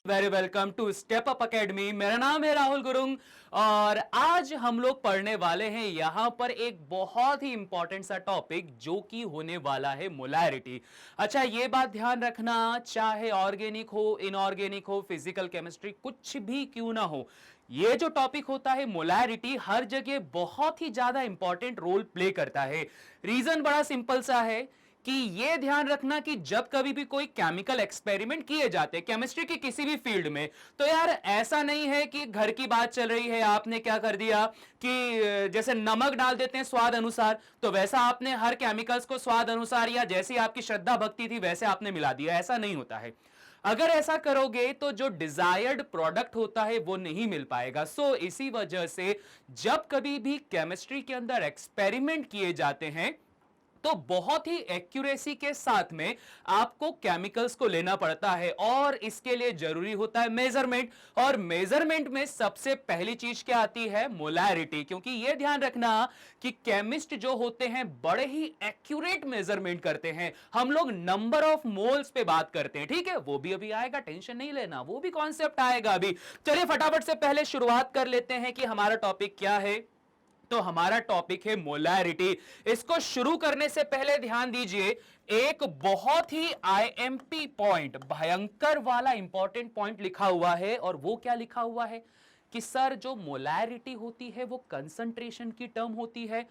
Very welcome to step up academy. मेरा नाम है राहुल गुरुंग और आज हम लोग पढ़ने वाले हैं यहां पर एक बहुत ही इंपॉर्टेंट सा टॉपिक जो कि होने वाला है मोलैरिटी। अच्छा, ये बात ध्यान रखना, चाहे ऑर्गेनिक हो, इनऑर्गेनिक हो, फिजिकल केमिस्ट्री, कुछ भी क्यों ना हो, ये जो टॉपिक होता है मोलैरिटी हर जगह बहुत ही ज्यादा इंपॉर्टेंट रोल प्ले करता है। रीजन बड़ा सिंपल सा है कि यह ध्यान रखना कि जब कभी भी कोई केमिकल एक्सपेरिमेंट किए जाते हैं केमिस्ट्री की किसी भी फील्ड में, तो यार ऐसा नहीं है कि घर की बात चल रही है, आपने क्या कर दिया कि जैसे नमक डाल देते हैं स्वाद अनुसार, तो वैसा आपने हर केमिकल्स को स्वाद अनुसार या जैसी आपकी श्रद्धा भक्ति थी वैसे आपने मिला दिया। ऐसा नहीं होता है। अगर ऐसा करोगे तो जो डिजायर्ड प्रोडक्ट होता है वो नहीं मिल पाएगा। सो इसी वजह से जब कभी भी केमिस्ट्री के अंदर एक्सपेरिमेंट किए जाते हैं तो बहुत ही एक्यूरेसी के साथ में आपको केमिकल्स को लेना पड़ता है और इसके लिए जरूरी होता है मेजरमेंट। और मेजरमेंट में सबसे पहली चीज क्या आती है? मोलैरिटी। क्योंकि यह ध्यान रखना कि केमिस्ट जो होते हैं बड़े ही एक्यूरेट मेजरमेंट करते हैं। हम लोग नंबर ऑफ मोल्स पे बात करते हैं, ठीक है, वो भी अभी आएगा, टेंशन नहीं लेना, वो भी कॉन्सेप्ट आएगा अभी। चलिए फटाफट से पहले शुरुआत कर लेते हैं कि हमारा टॉपिक क्या है। तो हमारा टॉपिक है मोलैरिटी। इसको शुरू करने से पहले ध्यान दीजिए, एक बहुत ही आईएमपी पॉइंट, भयंकर वाला इंपॉर्टेंट पॉइंट लिखा हुआ है। और वो क्या लिखा हुआ है कि सर जो मोलैरिटी होती है वो कंसंट्रेशन की टर्म होती है।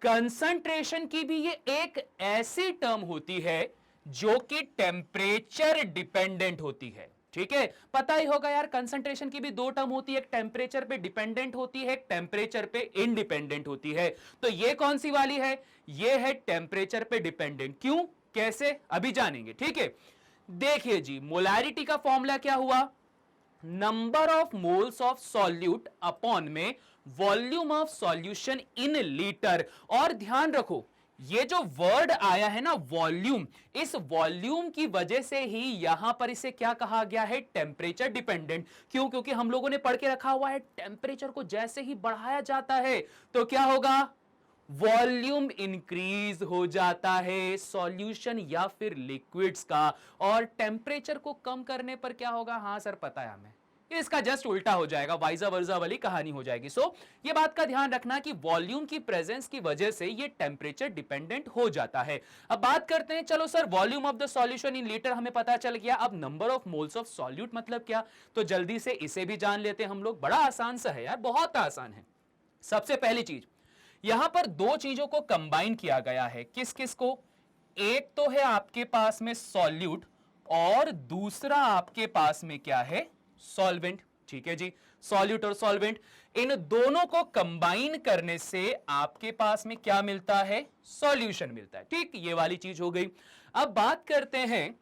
कंसंट्रेशन की भी ये एक ऐसी टर्म होती है जो कि टेम्परेचर डिपेंडेंट होती है। ठीक है, पता ही होगा यार, कंसंट्रेशन की भी दो टर्म होती है, एक टेम्परेचर पे डिपेंडेंट होती है, एक टेम्परेचर पे इंडिपेंडेंट होती है। तो ये कौन सी वाली है? ये है टेम्परेचर पे डिपेंडेंट। क्यों, कैसे, अभी जानेंगे। ठीक है, देखिए जी, मोलैरिटी का फॉर्मूला क्या हुआ? Number of moles of solute upon में volume of solution in litre. और ध्यान रखो, ये जो वर्ड आया है ना वॉल्यूम, इस वॉल्यूम की वजह से ही यहां पर इसे क्या कहा गया है? Temperature dependent. क्यों? क्योंकि हम लोगों ने पढ़ के रखा हुआ है टेम्परेचर को जैसे ही बढ़ाया जाता है तो क्या होगा? वॉल्यूम इंक्रीज हो जाता है सॉल्यूशन या फिर लिक्विड्स का। और टेम्परेचर को कम करने पर क्या होगा? हां सर पता है हमें, इसका जस्ट उल्टा हो जाएगा, वाइजा वर्जा वाली कहानी हो जाएगी। सो ये बात का ध्यान रखना कि वॉल्यूम की प्रेजेंस की वजह से ये टेम्परेचर डिपेंडेंट हो जाता है। अब बात करते हैं, चलो sir volume of the solution in litre हमें पता चल गया, अब number of moles of solute मतलब क्या? तो जल्दी से इसे भी जान लेते हैं हम लोग। बड़ा आसान सा है यार, बहुत आसान है। सबसे पहली चीज, यहां पर दो चीजों को कंबाइन किया गया है। किस किस को? एक तो है आपके पास में सॉल्यूट और दूसरा आपके पास में क्या है? सॉल्वेंट। ठीक है जी, सॉल्यूट और सॉल्वेंट, इन दोनों को कंबाइन करने से आपके पास में क्या मिलता है? सॉल्यूशन मिलता है। ठीक, ये वाली चीज हो गई। अब बात करते हैं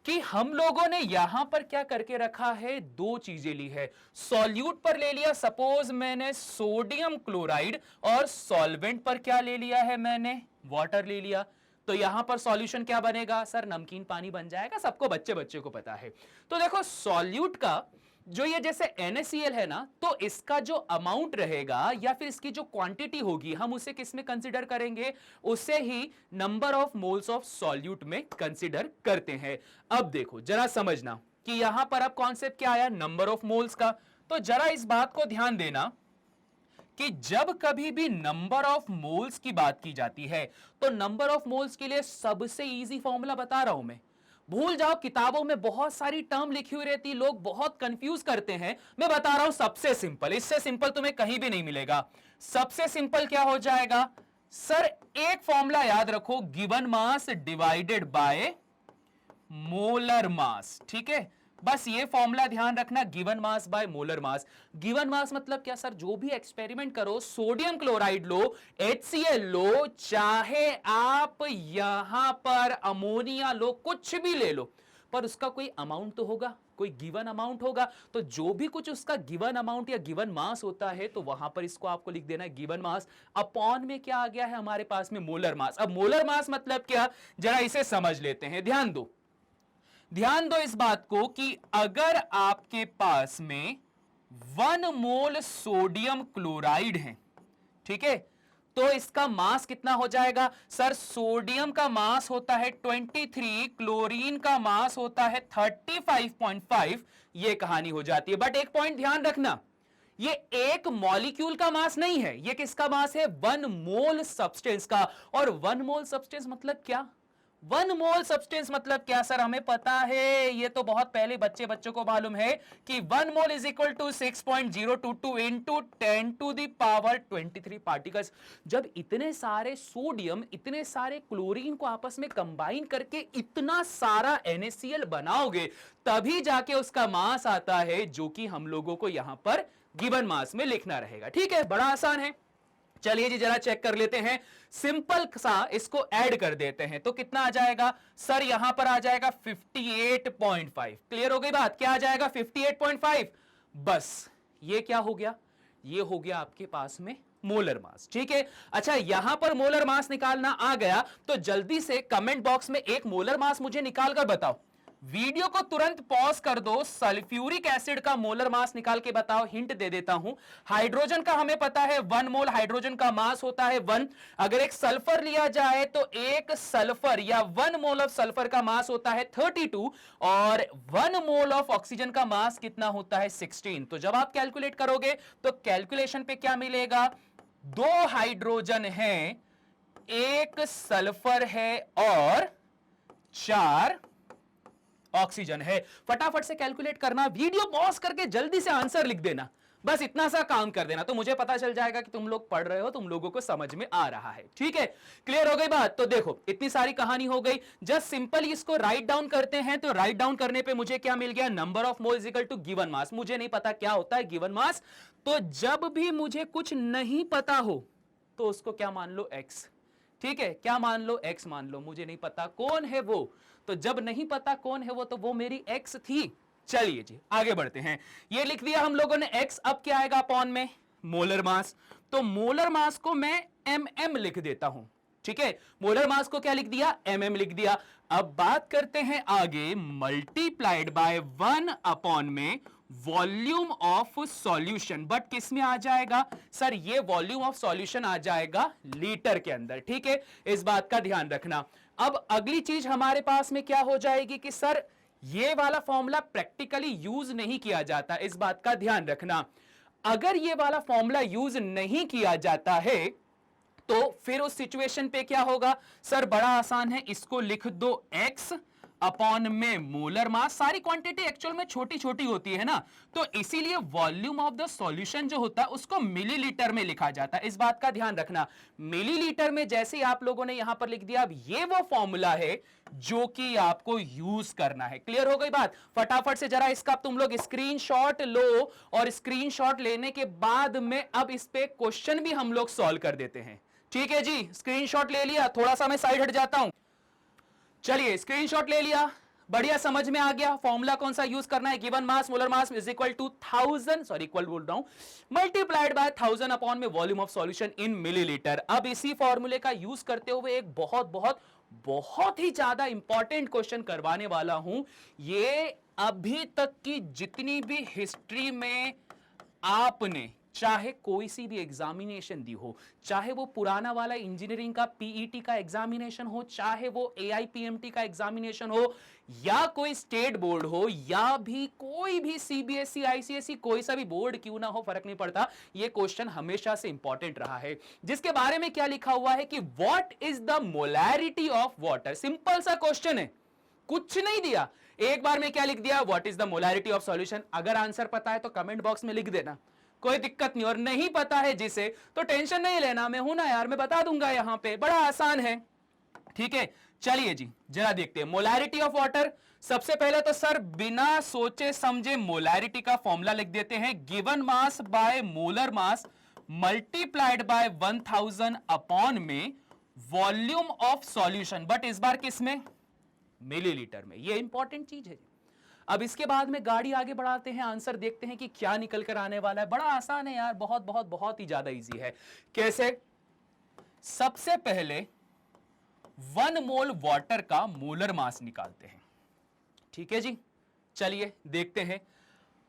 कि हम लोगों ने यहां पर क्या करके रखा है? दो चीजें ली है। सॉल्यूट पर ले लिया, सपोज मैंने सोडियम क्लोराइड, और सॉल्वेंट पर क्या ले लिया है मैंने? वाटर ले लिया। तो यहां पर सॉल्यूशन क्या बनेगा? सर नमकीन पानी बन जाएगा, सबको बच्चे बच्चे को पता है। तो देखो सॉल्यूट का जो ये जैसे NaCl है ना, तो इसका जो अमाउंट रहेगा या फिर इसकी जो क्वांटिटी होगी हम उसे किस में कंसीडर करेंगे? उसे ही number of moles of solute में कंसीडर करते हैं। अब देखो जरा समझना कि यहां पर अब कॉन्सेप्ट क्या आया? नंबर ऑफ मोल्स का। तो जरा इस बात को ध्यान देना कि जब कभी भी नंबर ऑफ मोल्स की बात की जाती है तो नंबर ऑफ मोल्स के लिए सबसे इजी फॉर्मूला बता रहा हूं मैं। भूल जाओ, किताबों में बहुत सारी टर्म लिखी हुई रहती, लोग बहुत कंफ्यूज करते हैं। मैं बता रहा हूं सबसे सिंपल, इससे सिंपल तुम्हें कहीं भी नहीं मिलेगा। सबसे सिंपल क्या हो जाएगा? सर एक फॉर्मूला याद रखो, given mass divided by molar mass. ठीक है, बस ये फॉर्मूला ध्यान रखना, given mass by molar mass. Given mass मतलब क्या सर? जो भी एक्सपेरिमेंट करो, सोडियम क्लोराइड लो, HCl लो, चाहे आप यहां पर अमोनिया लो, कुछ भी ले लो, पर उसका कोई अमाउंट तो होगा, कोई गिवन अमाउंट होगा। तो जो भी कुछ उसका गिवन अमाउंट या गिवन मास होता है तो वहां पर इसको आपको लिख देना है गिवन मास। अपॉन में क्या आ गया है हमारे पास में? Molar mass. अब मोलर मास मतलब क्या, जरा इसे समझ लेते हैं। ध्यान दो इस बात को कि अगर आपके पास में 1 मोल सोडियम क्लोराइड है, ठीक है, तो इसका मास कितना हो जाएगा सर? सोडियम का मास होता है 23, क्लोरीन का मास होता है 35.5। ये कहानी हो जाती है। बट एक पॉइंट ध्यान रखना, ये एक मॉलिक्यूल का मास नहीं है, ये किसका मास है? 1 मोल सब्सटेंस का। और 1 मोल सब्सटेंस मतलब क्या? 1 मोल सब्सटेंस मतलब क्या सर? हमें पता है, ये तो बहुत पहले बच्चों को मालूम है कि 1 mole is equal to 6.022 into 10 to the power 23 particles. जब इतने सारे सोडियम, इतने सारे क्लोरीन को आपस में कंबाइन करके इतना सारा NaCl बनाओगे, तभी जाके उसका मास आता है, जो कि हम लोगों को यहां पर गिवन मास में लिखना रहेगा। ठीक है, बड़ा आसान है। चलिए जी जरा चेक कर लेते हैं, सिंपल सा इसको ऐड कर देते हैं तो कितना आ जाएगा सर? यहां पर आ जाएगा 58.5। क्लियर हो गई बात? क्या आ जाएगा? 58.5। बस ये क्या हो गया? ये हो गया आपके पास में मोलर मास। ठीक है, अच्छा यहां पर मोलर मास निकालना आ गया तो जल्दी से कमेंट बॉक्स में एक मोलर मास मुझे निकाल कर बताओ। वीडियो को तुरंत पॉज कर दो, सल्फ्यूरिक एसिड का मोलर मास निकाल के बताओ। हिंट दे देता हूं, हाइड्रोजन का हमें पता है 1 मोल हाइड्रोजन का मास होता है 1। अगर एक सल्फर लिया जाए तो एक सल्फर या 1 मोल ऑफ सल्फर का मास होता है 32 और 1 मोल ऑफ ऑक्सीजन का मास कितना होता है 16। तो जब आप कैलकुलेट करोगे तो कैलकुलेशन पे क्या मिलेगा? 2 हाइड्रोजन है, एक सल्फर है और 4 ऑक्सीजन है। फटाफट से कैलकुलेट करना, वीडियो पॉज करके जल्दी से आंसर लिख देना, बस इतना सा काम कर देना तो मुझे पता चल जाएगा कि तुम लोग पढ़ रहे हो, तुम लोगों को समझ में आ रहा है। ठीक है, क्लियर हो गई बात? तो देखो इतनी सारी कहानी हो गई, जस्ट सिंपल इसको राइट डाउन करते हैं। तो राइट डाउन करने पे मुझे क्या मिल गया? Number of mole is equal to given mass. मुझे नहीं पता क्या होता है गिवन मास, तो जब भी मुझे कुछ नहीं पता हो तो उसको क्या मान लो? एक्स। ठीक है, क्या मान लो? एक्स मान लो। मुझे नहीं पता कौन है वो, तो जब नहीं पता कौन है वो, तो वो मेरी एक्स थी। चलिए जी आगे बढ़ते हैं। ये लिख दिया हम लोगों ने एक्स, अब क्या आएगा अपॉन में? Molar mass. तो मोलर मास को मैं mm लिख देता हूं। ठीक है, मोलर मास को क्या लिख दिया? mm लिख दिया। अब बात करते हैं आगे, मल्टीप्लाइड बाय 1 अपॉन में वॉल्यूम ऑफ सॉल्यूशन। बट किस में आ जाएगा सर? ये वॉल्यूम ऑफ सॉल्यूशन आ जाएगा लीटर के अंदर। ठीक है, इस बात का ध्यान रखना। अब अगली चीज हमारे पास में क्या हो जाएगी कि सर ये वाला फॉर्मूला प्रैक्टिकली यूज नहीं किया जाता, इस बात का ध्यान रखना। अगर ये वाला फॉर्मूला यूज नहीं किया जाता है तो फिर उस सिचुएशन पे क्या होगा सर? बड़ा आसान है, इसको लिख दो x अपॉन में मोलर मास। सारी क्वांटिटी एक्चुअल में छोटी छोटी होती है ना, तो इसीलिए वॉल्यूम ऑफ द सॉल्यूशन जो होता है उसको मिलीलीटर में लिखा जाता है, इस बात का ध्यान रखना। मिलीलीटर में जैसे ही आप लोगों ने यहां पर लिख दिया, अब ये वो फॉर्मूला है जो कि आपको यूज करना है। क्लियर हो गई बात? फटाफट से जरा इसका तुम लोग स्क्रीनशॉट लो, और स्क्रीनशॉट लेने के बाद में अब इस पे क्वेश्चन भी हम लोग सॉल्व कर देते हैं। ठीक है जी, स्क्रीनशॉट ले लिया, थोड़ा सा मैं साइड हट जाता हूं। चलिए स्क्रीनशॉट ले लिया, बढ़िया समझ में आ गया फॉर्मूला कौन सा यूज करना है। Given mass molar mass is equal to 1000, sorry equal बोल रहा हूं, मल्टीप्लाइड बाय 1000 अपॉन में volume of solution in millilitre. अब इसी फॉर्मूले का यूज करते हुए एक बहुत बहुत बहुत ही ज्यादा इंपॉर्टेंट क्वेश्चन करवाने वाला हूं। ये अभी तक की जितनी भी हिस्ट्री में आपने चाहे कोई सी भी एग्जामिनेशन दी हो, चाहे वो पुराना वाला इंजीनियरिंग का पीईटी का एग्जामिनेशन हो, चाहे वो एआईपीएमटी का एग्जामिनेशन हो, या कोई स्टेट बोर्ड हो, या भी कोई भी सीबीएसई आईसीएसई कोई सा भी बोर्ड क्यों ना हो, फर्क नहीं पड़ता, ये क्वेश्चन हमेशा से इंपॉर्टेंट रहा है। जिसके बारे में क्या लिखा हुआ है कि what is the molarity of water. Simple सा क्वेश्चन है, कुछ नहीं दिया, एक बार में क्या लिख दिया? What is the molarity of solution. अगर आंसर पता है तो कमेंट बॉक्स में लिख देना, कोई दिक्कत नहीं। और नहीं पता है जिसे, तो टेंशन नहीं लेना, मैं हूं ना यार, मैं बता दूंगा यहां पे, बड़ा आसान है। ठीक है, चलिए जी जरा देखते हैं मोलैरिटी ऑफ वाटर। सबसे पहले तो सर बिना सोचे समझे मोलैरिटी का फॉर्मूला लिख देते हैं, given mass by molar mass multiplied by 1000 upon में वॉल्यूम ऑफ सॉल्यूशन। बट इस बार किस में? मिलीलीटर में। ये इंपॉर्टेंट चीज है। अब इसके बाद में गाड़ी आगे बढ़ाते हैं, आंसर देखते हैं कि क्या निकल कर आने वाला है। बड़ा आसान है यार, बहुत बहुत बहुत ही ज्यादा इजी है। कैसे? सबसे पहले 1 मोल वाटर का मोलर मास निकालते हैं। ठीक है जी, चलिए देखते हैं।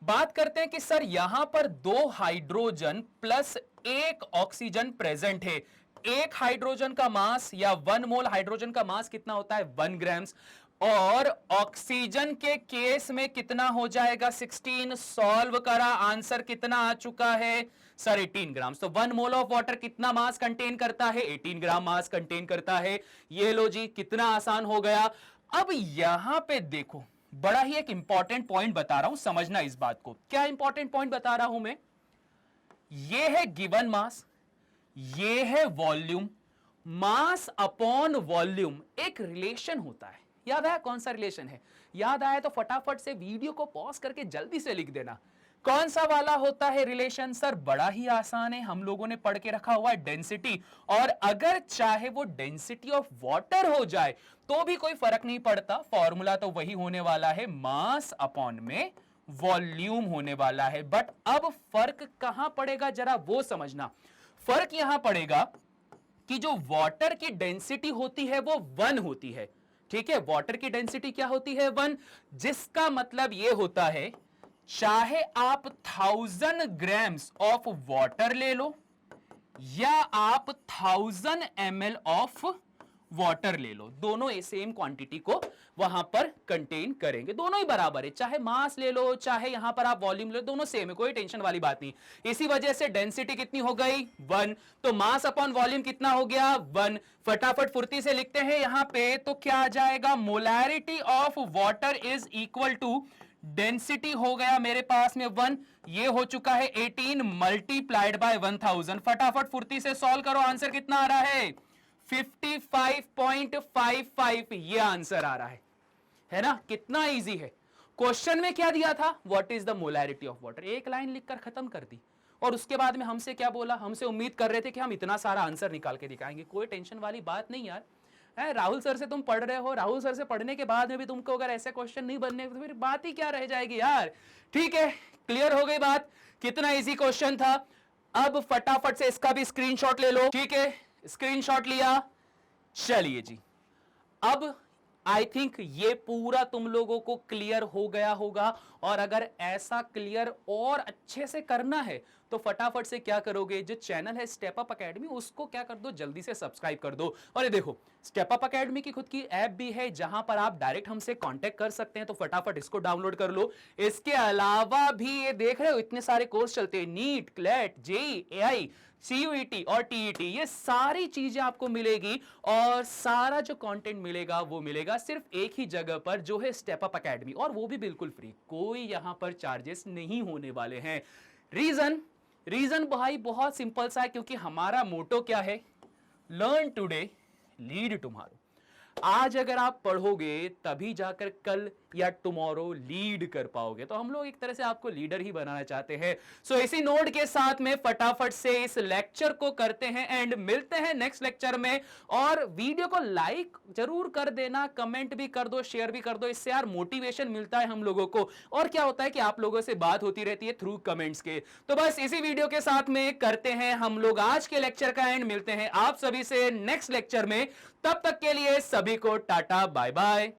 बात करते हैं कि सर यहां पर 2 हाइड्रोजन प्लस 1 ऑक्सीजन प्रेजेंट है। एक हाइड्रोजन का मास या 1 मोल हाइड्रोजन का मास कितना होता है 1 ग्राम्स, और ऑक्सीजन के केस में कितना हो जाएगा 16। सॉल्व करा, आंसर कितना आ चुका है सर 18 ग्राम। तो 1 मोल ऑफ वाटर कितना मास कंटेन करता है 18 ग्राम मास कंटेन करता है। ये लो जी, कितना आसान हो गया। अब यहां पे देखो, बड़ा ही एक इंपॉर्टेंट पॉइंट बता रहा हूं, समझना इस बात को। क्या इंपॉर्टेंट पॉइंट बता रहा हूं मैं? ये है गिवन मास, ये है वॉल्यूम। मास अपॉन वॉल्यूम एक रिलेशन होता है। याद आया कौन सा रिलेशन है? याद आया तो फटाफट से वीडियो को पॉज करके जल्दी से लिख देना। कौन सा वाला होता है रिलेशन? सर बड़ा ही आसान है, हम लोगों ने पढ़ के रखा हुआ है डेंसिटी। और अगर चाहे वो डेंसिटी ऑफ वाटर हो जाए तो भी कोई फर्क नहीं पड़ता, फॉर्मूला तो वही होने वाला है, मास अपॉन में वॉल्यूम होने वाला है। बट अब फर्क कहां पड़ेगा जरा वो समझना। फर्क यहां पड़ेगा कि जो वाटर की डेंसिटी होती है वो 1 होती है। ठीक है, वाटर की डेंसिटी क्या होती है 1, जिसका मतलब यह होता है चाहे आप 1000 ग्राम्स ऑफ वाटर ले लो या आप 1000 ml ऑफ वाटर ले लो, दोनों सेम क्वांटिटी को वहां पर कंटेन करेंगे, दोनों ही बराबर है। चाहे मास ले लो चाहे यहां पर आप वॉल्यूम ले लो, दोनों सेम है, कोई टेंशन वाली बात नहीं। इसी वजह से डेंसिटी कितनी हो गई 1, तो मास अपॉन वॉल्यूम कितना हो गया 1। फटाफट फुर्ती से लिखते हैं यहां पे, तो क्या आ जाएगा molarity of water is equal to density हो गया मेरे पास में 1, ये हो चुका है 18 मल्टीप्लाइड बाय 1000। फटाफट फुर्ती से सॉल्व करो, आंसर कितना आ रहा है 55.55, ये आंसर आ रहा है ना? कितना इजी है। क्वेश्चन में क्या दिया था, what is the molarity of water, एक लाइन लिखकर खत्म कर दी। और उसके बाद में हमसे क्या बोला, हमसे उम्मीद कर रहे थे कि हम इतना सारा आंसर निकाल के दिखाएंगे। कोई टेंशन वाली बात नहीं यार, है राहुल सर से तुम पढ़ रहे हो, राहुल सर से पढ़ने के बाद में भी तुमको अगर ऐसे क्वेश्चन नहीं बनने तो फिर बात ही क्या रह जाएगी यार। ठीक है, क्लियर हो गई बात, कितना इजी क्वेश्चन था। अब फटाफट से इसका भी स्क्रीनशॉट ले लो। ठीक है, स्क्रीनशॉट लिया, चलिए जी। अब आई थिंक ये पूरा तुम लोगों को क्लियर हो गया होगा, और अगर ऐसा क्लियर और अच्छे से करना है तो फटाफट से क्या करोगे, जो चैनल है स्टेप अप एकेडमी उसको क्या कर दो, जल्दी से सब्सक्राइब कर दो। और ये देखो स्टेप अप एकेडमी की खुद की ऐप भी है जहां पर आप डायरेक्ट हमसे कांटेक्ट कर सकते हैं, तो फटाफट इसको डाउनलोड कर लो। इसके अलावा भी ये देख रहे हो इतने सारे कोर्स चलते हैं, NEET, CLAT, JEE, AI, CUET और TET, ये सारी चीजें आपको मिलेगी। और सारा जो कंटेंट मिलेगा वो मिलेगा सिर्फ एक ही जगह पर, जो है स्टेप अप एकेडमी, और वो भी बिल्कुल फ्री, कोई यहां पर चार्जेस नहीं होने वाले हैं। रीजन भाई बहुत सिंपल सा है, क्योंकि हमारा मोटो क्या है, लर्न टुडे लीड टुमारो। आज अगर आप पढ़ोगे तभी जाकर कल या टुमारो लीड कर पाओगे, तो हम लोग एक तरह से आपको लीडर ही बनाना चाहते हैं। सो इसी नोट के साथ में फटाफट से इस लेक्चर को करते हैं एंड मिलते हैं नेक्स्ट लेक्चर में। और वीडियो को लाइक जरूर कर देना, कमेंट भी कर दो, शेयर भी कर दो, इससे यार मोटिवेशन मिलता है हम लोगों को। और क्या होता है कि आप लोगों से बात होती रहती है थ्रू कमेंट्स के। तो बस इसी वीडियो के साथ में करते हैं हम लोग आज के लेक्चर का एंड, मिलते हैं आप सभी से नेक्स्ट लेक्चर में। तब तक के लिए सभी को टाटा बाय बाय।